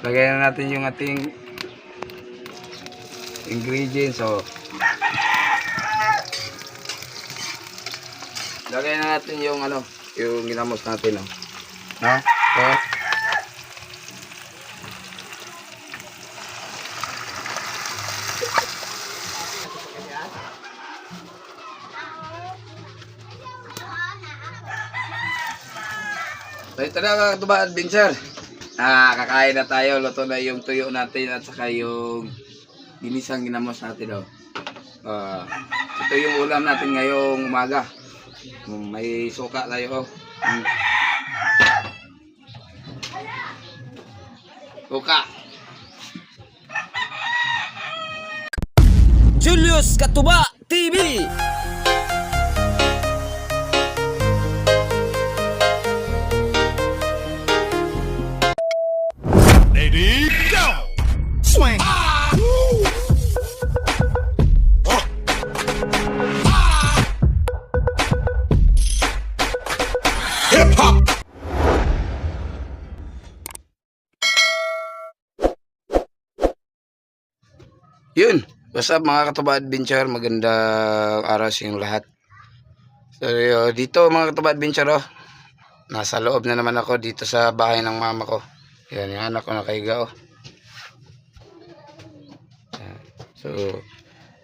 Lagay na natin yung ating ingredients. So, lagay na natin yung yung ginamos natin, no? So ito na mga katuba adventure. Kakain na tayo. Luto na yung tuyo natin at saka yung ginisang ginamos natin. Ito yung ulam natin ngayong umaga. May suka tayo. Suka. Julius Katuba TV. Ready, go! Swing! Hip-hop! Yun. What's up mga katuba adventure? Magandang araw sa inyong lahat. So dito mga katuba adventure, nasa loob na naman ako dito sa bahay ng mama ko. Yan, yung anak ko nakahiga. So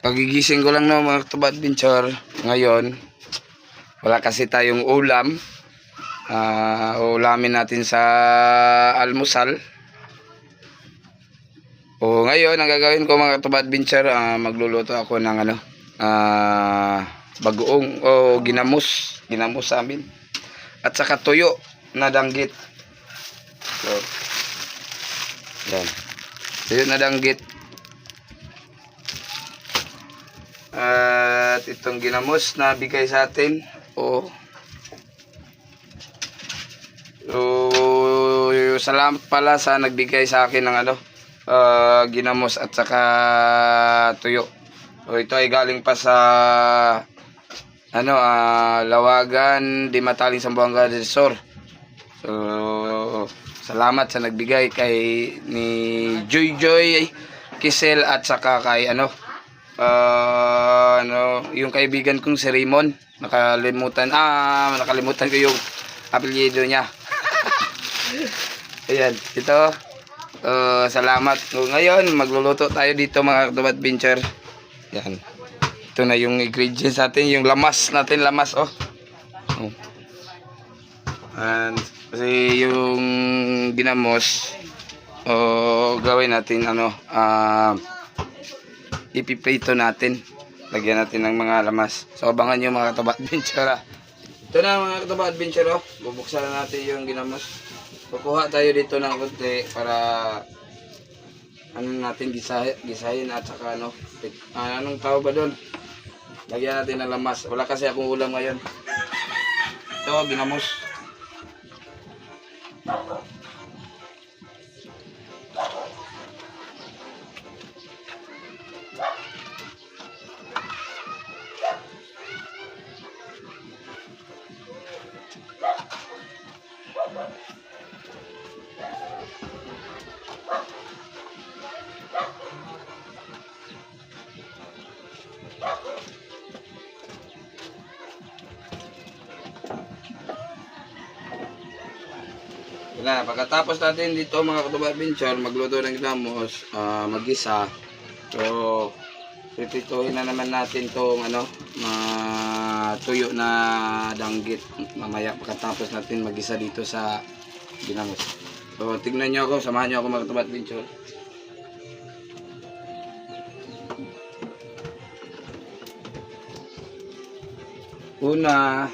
pagigising ko lang mga katuba adventure ngayon. Wala kasi tayong ulam. Ulamin natin sa almusal. Ngayon ang gagawin ko mga katuba adventure, magluluto ako ng bagoong o ginamos sa amin, at saka tuyo na danggit. So yan, tuyo na danggit at itong ginamos na bigay sa atin. Salamat pala sa nagbigay sa akin ng ginamos at saka tuyo. Ito ay galing pa sa Lawagan, Dimataling, Zamboanga del Sur. So salamat sa nagbigay kay ni Joy Kisel at saka kay yung kaibigan kong si Raymond. Nakalimutan ko yung apelyido niya. Ayan, ito. Salamat. Ngayon magluluto tayo dito mga katuba adventure. Yan. Ito na yung ingredients natin, yung lamas natin, And kasi yung ginamos gawin natin ipiprito natin. Lagyan natin ng mga lamas. So abangan niyo mga katuba adventure. Ito na mga katuba adventure, bubuksan na natin yung ginamos. Kukuha tayo dito ng konti para natin gisahin at saka anong tawag ba doon? Lagyan natin ng lamas. Wala kasi akong ulam ngayon. Ito, ginamos. Pagkatapos natin dito mga katuba adventure magluto ng ginamos, magisa. So pipituhin na naman natin tong tuyo na danggit mamaya pagkatapos natin magisa dito sa ginamos. So tignan nyo ako, samahan nyo ako mga katuba adventure. Una,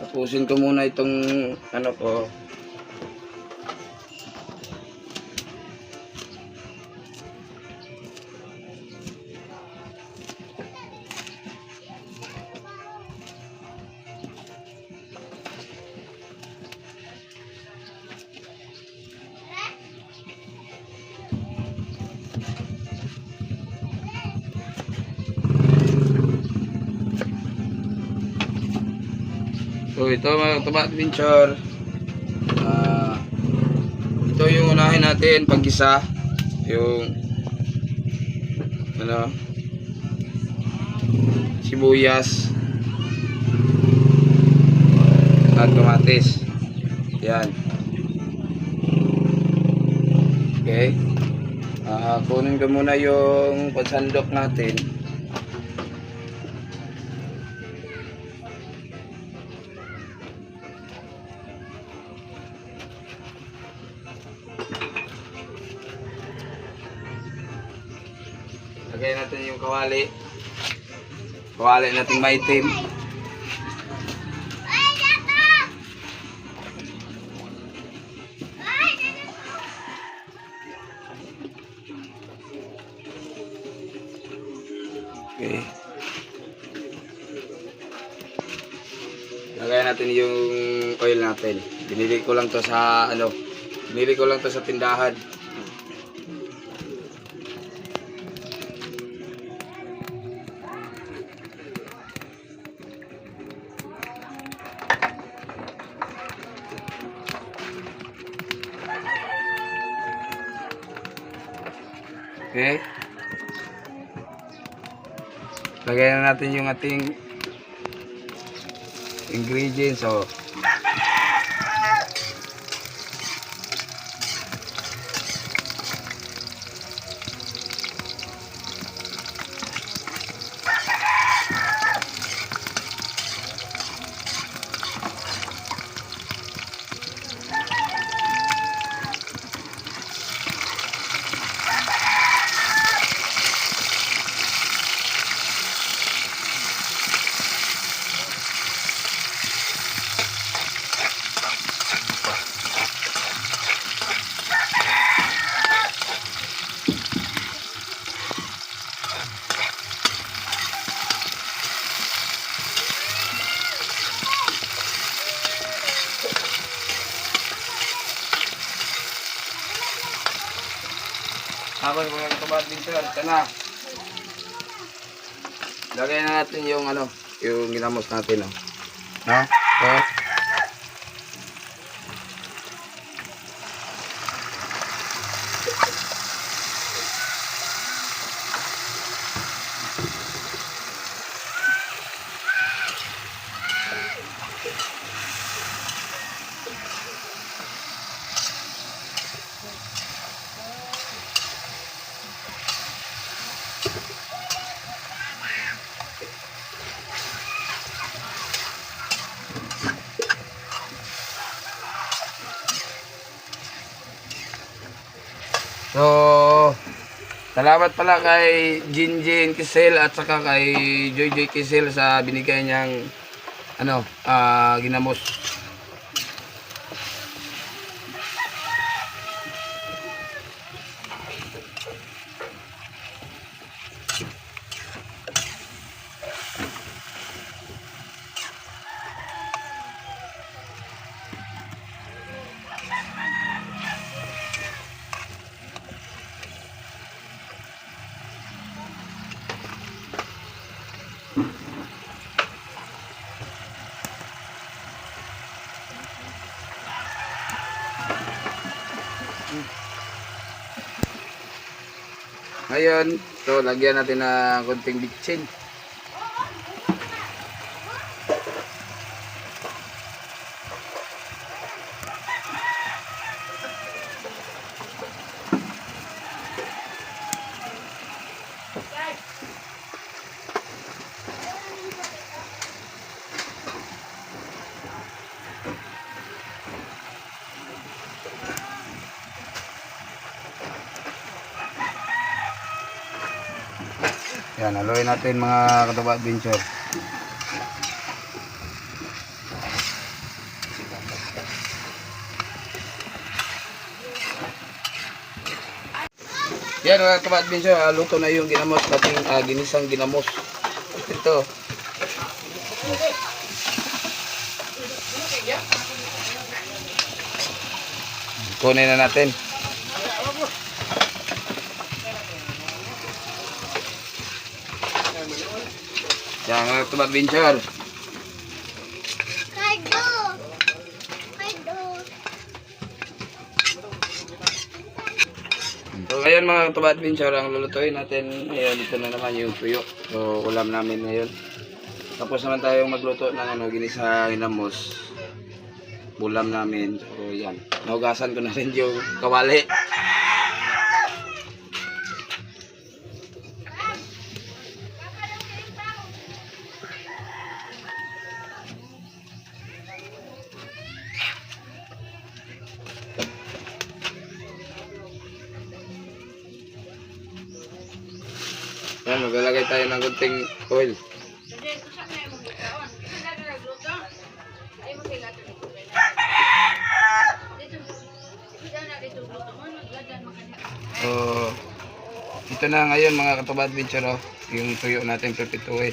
tapusin ko muna itong ko. So ito mga katuba adventure, ito yung unahin natin paggisa yung ano, sibuyas at kamatis. Yan. Okay. Kunin ko muna yung pansandok natin. Lagay natin yung kawali. Kawali natin maitim. Okay. Lagay natin yung oil natin. Binili ko lang to sa tindahan. Okay. Lagay na natin yung ating ingredients. So, habang mga katabad din sir, na. Lagay na natin yung yung ginamos natin, no? No? So, salamat pala kay Jinjin Kisel at saka kay Joy Kisel sa binigay niyang ginamos. Ngayon, so lagyan natin ng konting bitchin. Yan, haluin natin mga Katuba Adventure. Yan mga Katuba Adventure, luto na yung ginamos nating ginisang ginamos. Ito. Kunin na natin. Yan mga Katuba Adventure. So ngayon mga katuba adventure, ang lulutuin natin ngayon, ito na naman yung tuyo. So ulam namin ngayon. Tapos naman tayong magluto ng ginisa ginamos. Ulam namin. So yan. Nahugasan ko na rin yung kawali. Yan, maglalagay tayo ng gunting oil. So, ito na ngayon mga katuba adventure, oh, yung tuyo natin pipituin.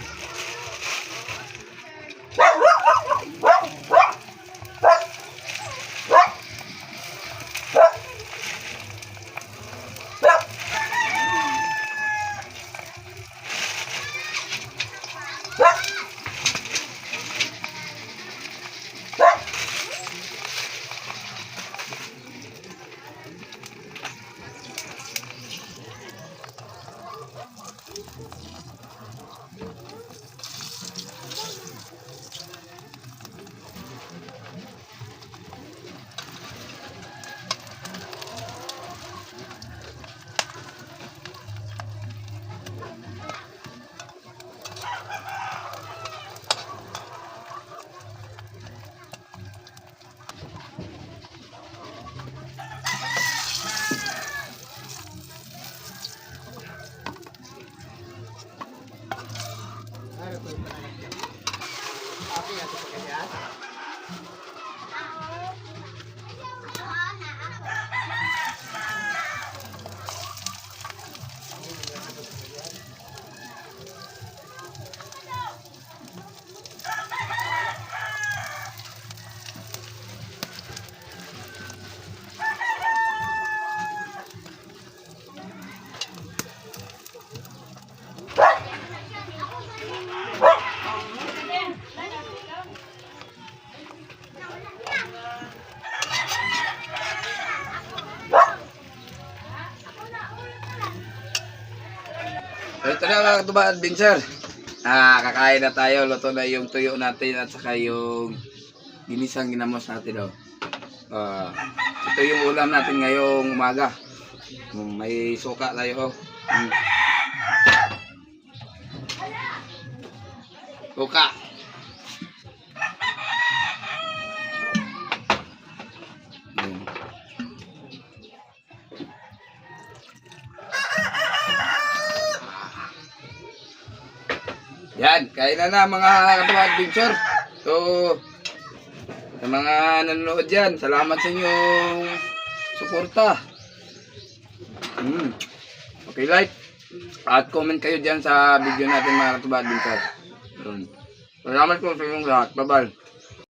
Ito na mga katuba adventure. Kakain na tayo. Luto na yung tuyo natin at saka yung ginisang ginamos natin. Ito yung ulam natin ngayong umaga. May suka tayo. Suka. Yan, kain na mga katuba adventure. So, sa mga nanonood dyan, salamat sa inyong suporta. Okay, like at comment kayo dyan sa video natin mga katuba adventure. Salamat po sa inyong lahat. Bye-bye.